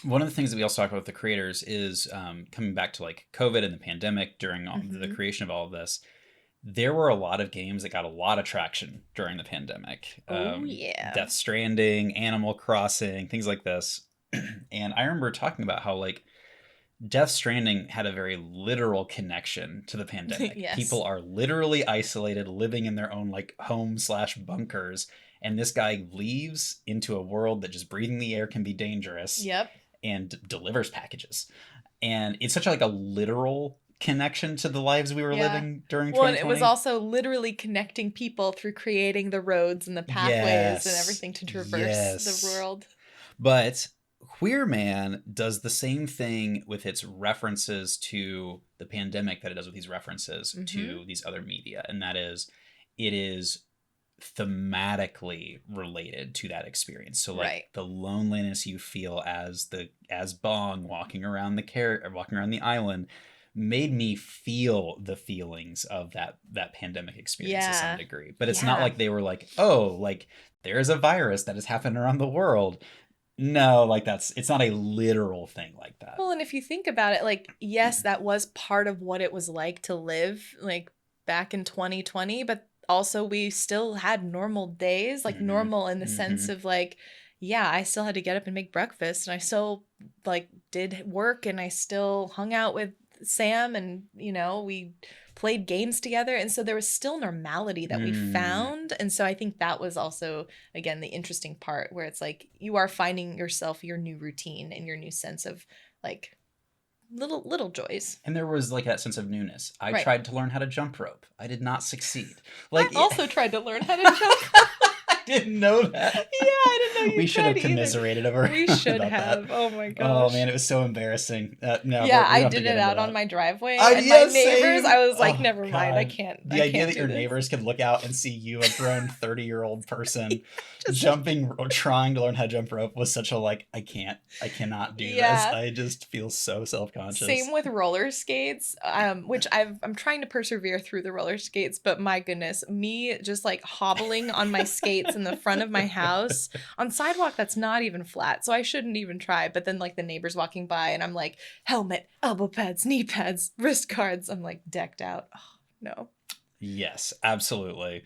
One of the things that we also talk about with the creators is coming back to like COVID and the pandemic during the creation of all of this. There were a lot of games that got a lot of traction during the pandemic. Death Stranding, Animal Crossing, things like this. And I remember talking about how like Death Stranding had a very literal connection to the pandemic. People are literally isolated, living in their own like home/bunkers. And this guy leaves into a world that just breathing the air can be dangerous. And delivers packages. And it's such like a literal connection to the lives we were living during 2020. Well, and it was also literally connecting people through creating the roads and the pathways and everything to traverse the world. But Queer Man does the same thing with its references to the pandemic that it does with these references to these other media. And that is, it is thematically related to that experience. So like the loneliness you feel as Bong walking around the island made me feel the feelings of that pandemic experience to some degree. But it's not like they were like, oh, like there's a virus that has happened around the world. No, like it's not a literal thing like that. Well, and if you think about it, like, yes, that was part of what it was like to live like back in 2020, but also we still had normal days, like normal in the sense of like, I still had to get up and make breakfast, and I still like did work, and I still hung out with Sam, and we played games together, and so there was still normality that we found. And so I think that was also, again, the interesting part, where it's like you are finding yourself, your new routine and your new sense of like little joys. And there was like that sense of newness. I tried to learn how to jump rope. I did not succeed. Like I also tried to learn how to jump. I didn't know that. I didn't know you We should have commiserated over. We should have. That. Oh my gosh. Oh man, it was so embarrassing. No, I did it out on my driveway, and my neighbors. I was like, never mind. I can't. The idea that your neighbors could look out and see you, a grown 30-year-old person, jumping or trying to learn how to jump rope was such a like, I cannot do this. I just feel so self-conscious. Same with roller skates, which I'm trying to persevere through the roller skates, but my goodness, me just like hobbling on my skates in the front of my house on sidewalk that's not even flat, so I shouldn't even try. But then like the neighbors walking by, and I'm like, helmet, elbow pads, knee pads, wrist guards. I'm like decked out. Oh, no. Yes, absolutely.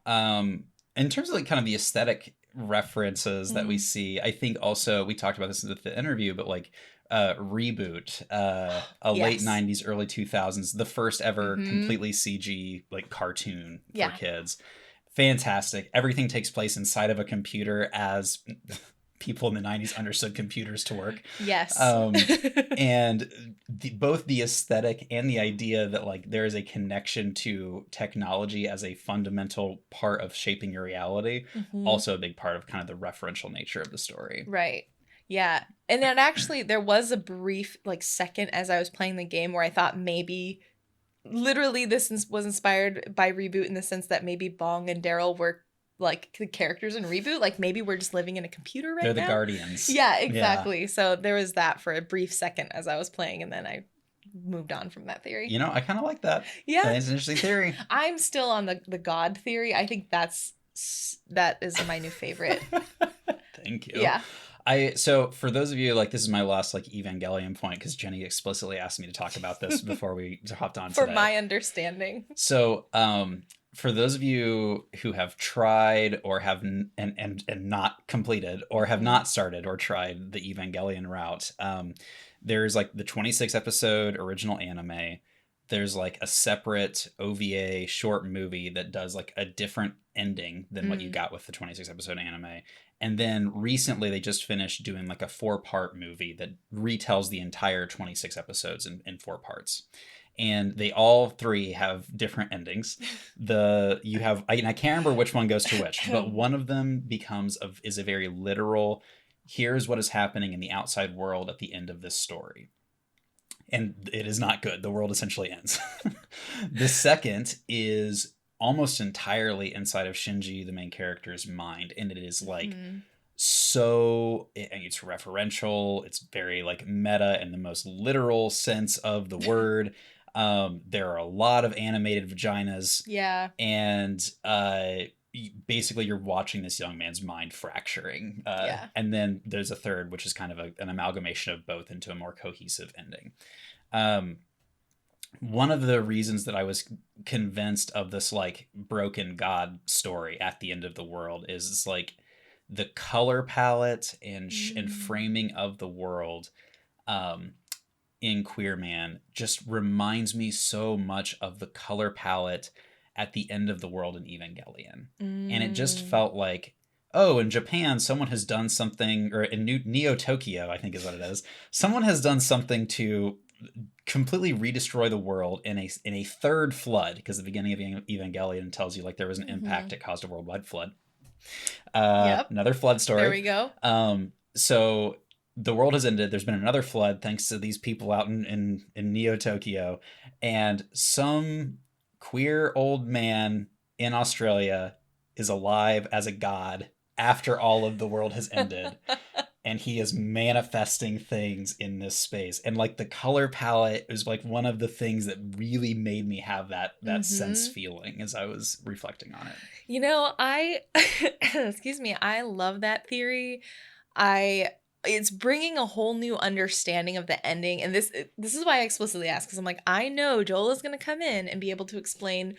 In terms of like kind of the aesthetic references that we see, I think also we talked about this in the interview, but like Reboot, late 90s, early 2000s, the first ever completely CG like cartoon for kids. Fantastic. Everything takes place inside of a computer, as people in the 90s understood computers to work. Yes. And both the aesthetic and the idea that like there is a connection to technology as a fundamental part of shaping your reality, also a big part of kind of the referential nature of the story. Right. Yeah. And then actually there was a brief like second as I was playing the game where I thought maybe literally this was inspired by Reboot, in the sense that maybe Bong and Daryl were like the characters in Reboot. Like maybe we're just living in a computer right now. They're the Guardians. Yeah, exactly. Yeah. So there was that for a brief second as I was playing, and then I moved on from that theory. I kind of like that. Yeah. That's an interesting theory. I'm still on the God theory. I think that is my new favorite. Thank you. Yeah. So for those of you, like, this is my last like Evangelion point, because Jenny explicitly asked me to talk about this before we hopped on for today. my understanding. So for those of you who have tried or have and not completed or have not started or tried the Evangelion route, there's like the 26 episode original anime. there's like a separate OVA short movie that does like a different ending than what you got with the 26 episode anime. And then recently they just finished doing like a 4-part movie that retells the entire 26 episodes in 4 parts. And they all 3 have different endings. You have, I can't remember which one goes to which, but one of them is a very literal, here's what is happening in the outside world at the end of this story. And it is not good. The world essentially ends. The second is almost entirely inside of Shinji, the main character's mind. And it is like, it's referential. It's very like meta in the most literal sense of the word. There are a lot of animated vaginas. Yeah. And basically you're watching this young man's mind fracturing. And then there's a third, which is kind of an amalgamation of both into a more cohesive ending. One of the reasons that I was convinced of this like broken god story at the end of the world is it's like the color palette and framing of the world in Queer Man just reminds me so much of the color palette at the end of the world in Evangelion. And it just felt like, oh, in Japan, someone has done something, or in Neo Tokyo, I think is what it is. Someone has done something to completely redestroy the world in a third flood, because the beginning of Evangelion tells you like there was an impact that caused a worldwide flood. Another flood story. There we go. So the world has ended. There's been another flood thanks to these people out in Neo Tokyo, and some queer old man in Australia is alive as a god after all of the world has ended. And he is manifesting things in this space. And like the color palette is like one of the things that really made me have that sense feeling as I was reflecting on it. You know, excuse me, I love that theory. It's bringing a whole new understanding of the ending. And this is why I explicitly asked, because I'm like, I know Joel is going to come in and be able to explain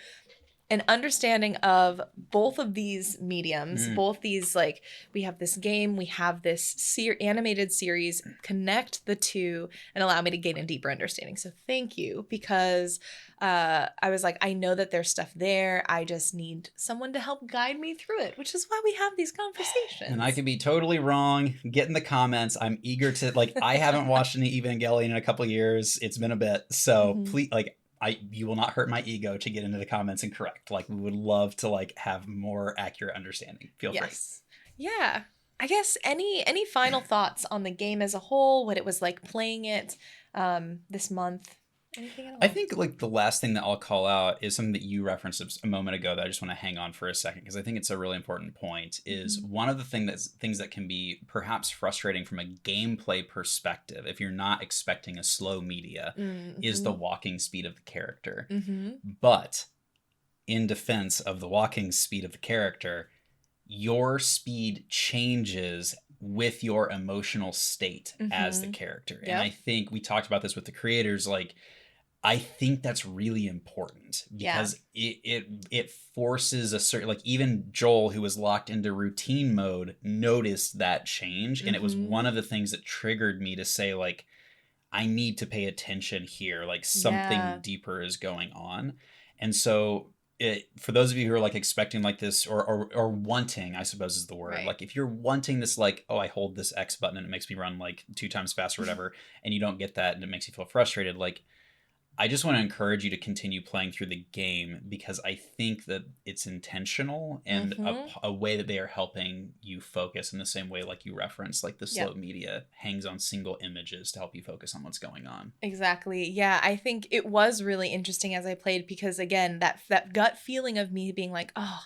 an understanding of both of these mediums, both these, like, we have this game, we have this animated series, connect the two and allow me to gain a deeper understanding. So thank you, because I was like, I know that there's stuff there. I just need someone to help guide me through it, which is why we have these conversations. And I could be totally wrong. Get in the comments. I'm eager to, like, I haven't watched any Evangelion in a couple of years. It's been a bit. So please, like, you will not hurt my ego to get into the comments and correct. Like, we would love to like have more accurate understanding. Feel free. Yeah. I guess any final thoughts on the game as a whole, what it was like playing it this month? Anything at all? I think like the last thing that I'll call out is something that you referenced a moment ago that I just want to hang on for a second, because I think it's a really important point. Is one of the things that can be perhaps frustrating from a gameplay perspective, if you're not expecting a slow media, is the walking speed of the character. But in defense of the walking speed of the character, your speed changes with your emotional state as the character. And I think we talked about this with the creators, like, I think that's really important, because it forces a certain, like, even Joel, who was locked into routine mode, noticed that change. And it was one of the things that triggered me to say, like, I need to pay attention here. Like, something deeper is going on. And so for those of you who are like expecting like this or wanting, I suppose is the word, like if you're wanting this, like, oh, I hold this X button and it makes me run like 2 times faster or whatever, and you don't get that and it makes you feel frustrated, like, I just want to encourage you to continue playing through the game, because I think that it's intentional and a way that they are helping you focus in the same way, like you referenced, like the slow media hangs on single images to help you focus on what's going on. Exactly. Yeah, I think it was really interesting as I played, because again, that gut feeling of me being like, oh,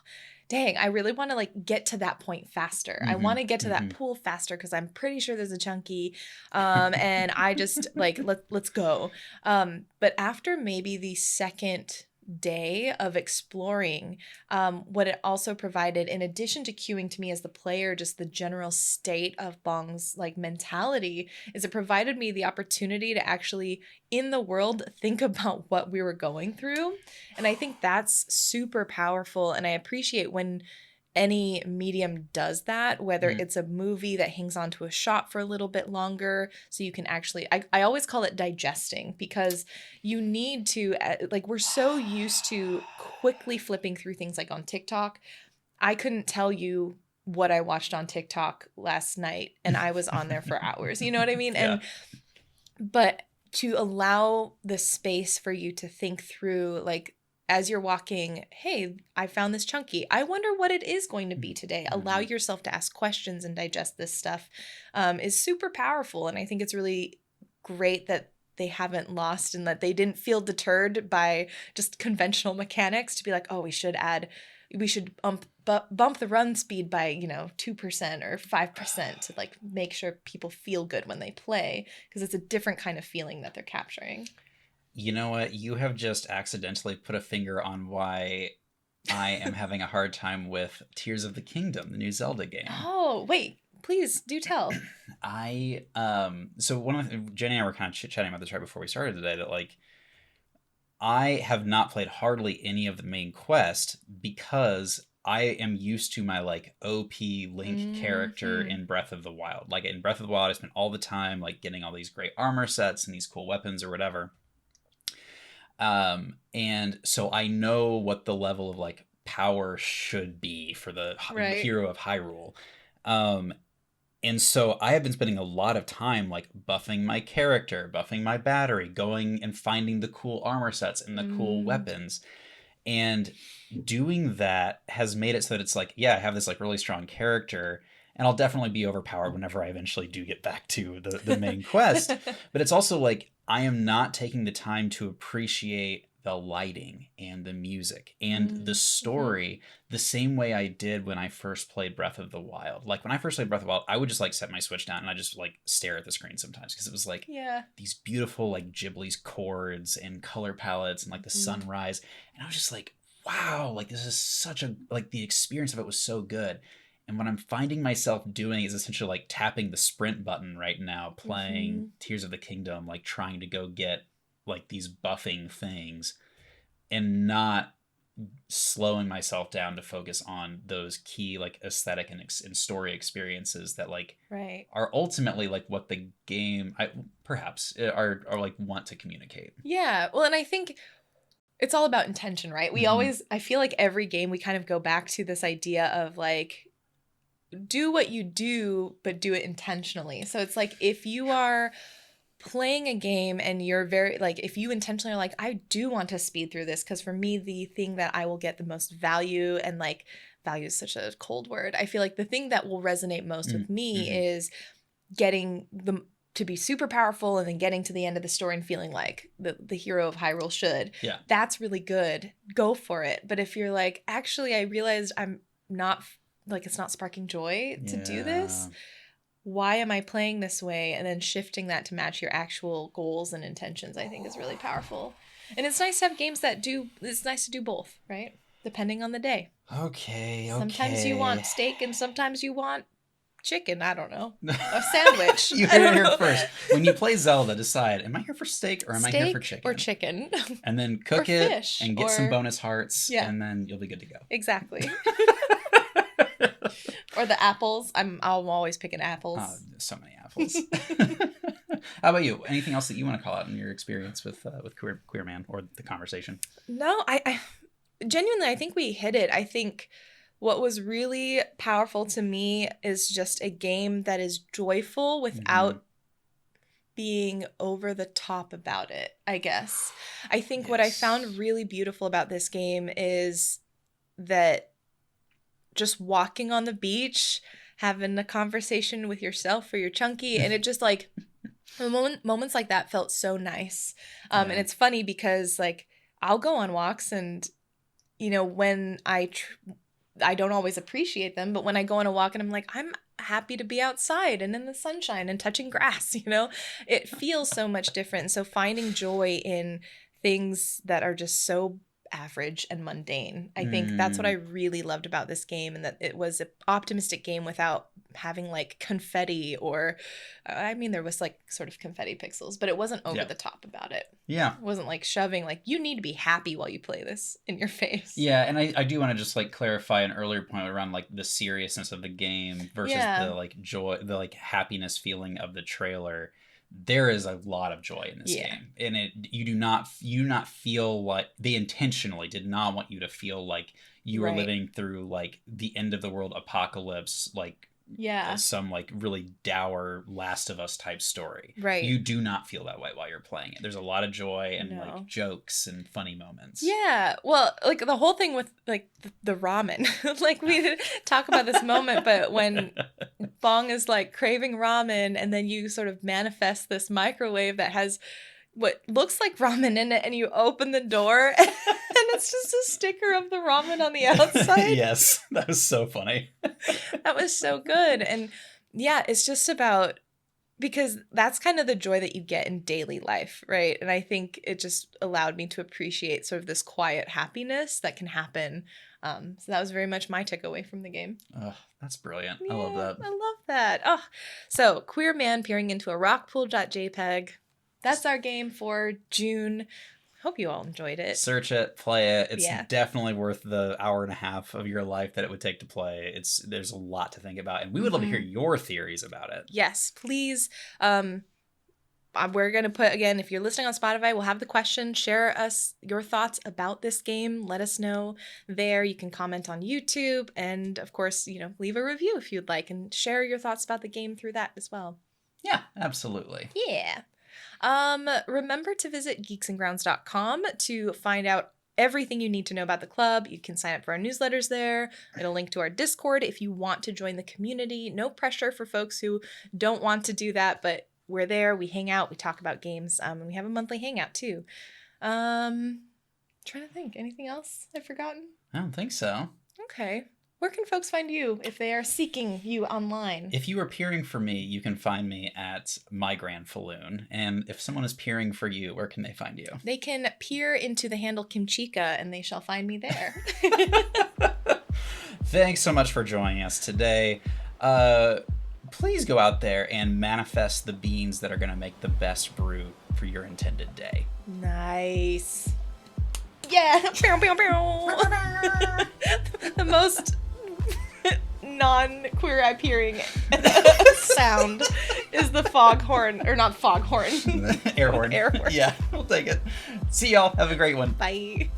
dang, I really want to like get to that point faster. I want to get to that pool faster, because I'm pretty sure there's a chunky, and I just like, let's go. But after maybe the second day of exploring, what it also provided, in addition to cueing to me as the player just the general state of Bong's like mentality, is it provided me the opportunity to actually in the world think about what we were going through. And I think that's super powerful, and I appreciate when any medium does that, whether Mm. it's a movie that hangs onto a shot for a little bit longer so you can actually, I always call it digesting, because you need to, like, we're so used to quickly flipping through things like on TikTok. I couldn't tell you what I watched on TikTok last night, and I was on there for hours. You know what I mean? Yeah. But to allow the space for you to think through, like, as you're walking, hey, I found this chunky. I wonder what it is going to be today. Allow yourself to ask questions and digest this stuff is super powerful. And I think it's really great that they haven't lost and that they didn't feel deterred by just conventional mechanics to be like, oh, we should bump the run speed by 2% or 5% to like make sure people feel good when they play, because it's a different kind of feeling that they're capturing. You know what? You have just accidentally put a finger on why I am having a hard time with Tears of the Kingdom, the new Zelda game. Oh, wait. Please do tell. So Jenny and I were kind of chit-chatting about this right before we started today, that like I have not played hardly any of the main quest because I am used to my like OP Link character in Breath of the Wild. Like in Breath of the Wild, I spent all the time like getting all these great armor sets and these cool weapons or whatever. And so I know what the level of like power should be for the hero of Hyrule. And so I have been spending a lot of time like buffing my character, buffing my battery, going and finding the cool armor sets and the cool weapons. And doing that has made it so that it's like, yeah, I have this like really strong character, and I'll definitely be overpowered whenever I eventually do get back to the main quest. But it's also like I am not taking the time to appreciate the lighting and the music and the story the same way I did when I first played Breath of the Wild. Like when I first played Breath of the Wild, I would just like set my Switch down and I just like stare at the screen sometimes, because it was like these beautiful like Ghibli's chords and color palettes and like the sunrise. And I was just like, wow, like this is such a, like the experience of it was so good. And what I'm finding myself doing is essentially like tapping the sprint button right now, playing Tears of the Kingdom, like trying to go get like these buffing things and not slowing myself down to focus on those key like aesthetic and story experiences that like are ultimately like what the game perhaps are like want to communicate. Yeah. Well, and I think it's all about intention, right? We always, I feel like every game we kind of go back to this idea of like, do what you do, but do it intentionally. So it's like if you are playing a game and you're very like, if you intentionally are like, I do want to speed through this, because for me the thing that I will get the most value, and like value is such a cold word, I feel like the thing that will resonate most with me is getting to be super powerful and then getting to the end of the story and feeling like the hero of Hyrule should. Yeah, that's really good. Go for it. But if you're like, actually I realized I'm not like, it's not sparking joy to do this, why am I playing this way? And then shifting that to match your actual goals and intentions, I think is really powerful. And it's nice to have games that it's nice to do both, right? Depending on the day. Okay. Sometimes you want steak and sometimes you want chicken. I don't know. A sandwich. You heard it here first. When you play Zelda, decide, am I here for steak or am I here for chicken? Or chicken. And then cook it fish, and get some bonus hearts, and then you'll be good to go. Exactly. Or the apples. I'm always picking apples. Oh, so many apples. How about you? Anything else that you want to call out in your experience with Queer Man or the conversation? No, I genuinely, I think we hit it. I think what was really powerful to me is just a game that is joyful without being over the top about it, I guess. I think what I found really beautiful about this game is that just walking on the beach, having a conversation with yourself or your chunky, and it just like moments like that felt so nice. And it's funny because like I'll go on walks and when I don't always appreciate them, but when I go on a walk and I'm like, I'm happy to be outside and in the sunshine and touching grass, it feels so much different. So finding joy in things that are just so average and mundane. I think that's what I really loved about this game, and that it was an optimistic game without having like confetti or I mean there was like sort of confetti pixels, but it wasn't over the top about it. Yeah. It wasn't like shoving like you need to be happy while you play this in your face. Yeah, and I do want to just like clarify an earlier point around like the seriousness of the game versus the like joy, the like happiness feeling of the trailer. There is a lot of joy in this game, and you do not feel like they intentionally did not want you to feel like you were living through like the end of the world apocalypse, like some like really dour Last of Us type story. Right. You do not feel that way while you're playing it. There's a lot of joy and like jokes and funny moments. Yeah. Well, like the whole thing with like the ramen, like we didn't talk about this moment, but when Bong is like craving ramen and then you sort of manifest this microwave that has what looks like ramen in it and you open the door and it's just a sticker of the ramen on the outside. Yes, that was so funny. That was so good. And yeah, it's just about, because that's kind of the joy that you get in daily life, right? And I think it just allowed me to appreciate sort of this quiet happiness that can happen. So that was very much my takeaway from the game. Oh, that's brilliant. Yeah, I love that. I love that. Oh, so Queer Man peering into a Rock Pool.jpg. That's our game for June. Hope you all enjoyed it. Search it, play it. It's definitely worth the hour and a half of your life that it would take to play. There's a lot to think about, and we would love to hear your theories about it. Yes, please. We're going to put, again, if you're listening on Spotify, we'll have the question. Share us your thoughts about this game. Let us know there. You can comment on YouTube, and of course, leave a review if you'd like, and share your thoughts about the game through that as well. Yeah, absolutely. Yeah. Remember to visit geeksandgrounds.com to find out everything you need to know about the club. You can sign up for our newsletters there. It'll link to our Discord if you want to join the community. No pressure for folks who don't want to do that, but we're there. We hang out. We talk about games. And we have a monthly hangout too. Trying to think. Anything else I've forgotten? I don't think so. Okay. Where can folks find you if they are seeking you online? If you are peering for me, you can find me at My Grand Falloon. And if someone is peering for you, where can they find you? They can peer into the handle Kimchica, and they shall find me there. Thanks so much for joining us today. Please go out there and manifest the beans that are going to make the best brew for your intended day. Nice. Yeah. The most non-queer eye peering sound is the foghorn, or not foghorn. Air horn. Air horn. Yeah, we'll take it. See y'all. Have a great one. Bye.